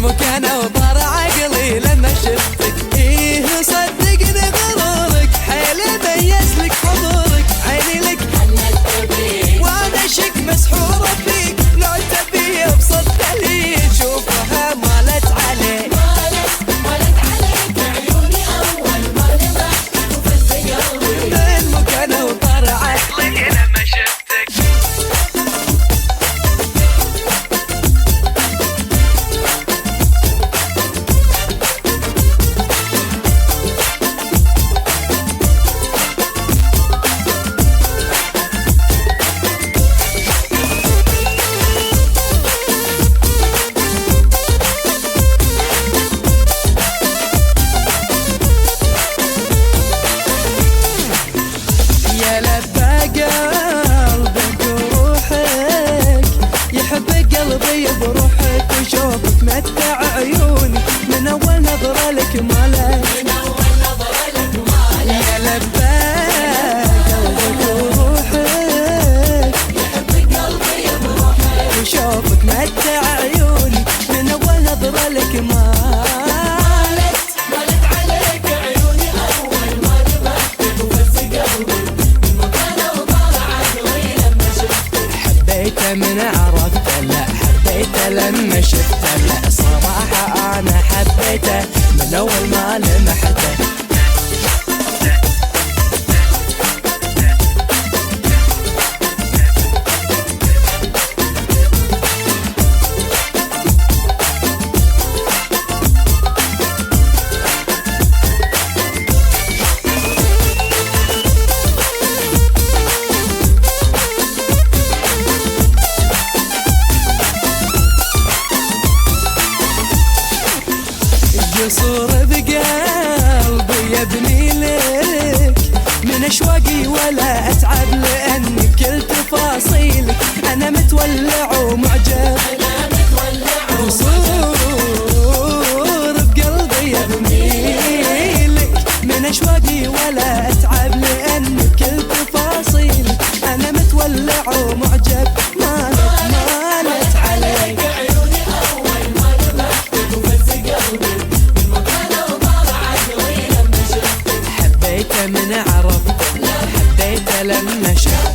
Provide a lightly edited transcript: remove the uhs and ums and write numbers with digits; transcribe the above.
بالمكان وطار عقلي لما شفتك. ايه صدقني غرورك حيل ميز لك حضورك، عيني لك وانا شك مسحورة فيك، لو تبي ابسط دليل شوفها مالت عليك. مالت عليك عيوني اول ما نظرت وفز قلبي بالمكان وطار عقلي لما شفتك. يا لبى قلبك وروحك، يحب قلبي بروحك وشوفك متع عيوني من اول نظرة لك مالك. يا لبى قلبك وروحك، يحب قلبي بروحك وشوفك متع عيوني من اول نظرة لك مالك. مالت عليك عيوني اول ما نظرت وفز قلبي بالمكان وطار عقلي لما شفتك. حبيته من عرفته، لا حبيته لما شفته، لا صراحة أنا حبيته من أول ما لمحته. قصور بقلبي يبني لك من اشواقي ولا اتعب، لان كل تفاصيلك انا متولع ومعجب. قصور بقلبي يبني لك من اشواقي ولا اتعب، لان كل تفاصيلك انا متولع ومعجب. مالت عليك عيوني اول ما نظرت وفز قلبي بالمكان وطار عقلي لما شفتك. حبيته من عرفته، حبيته لما شفته.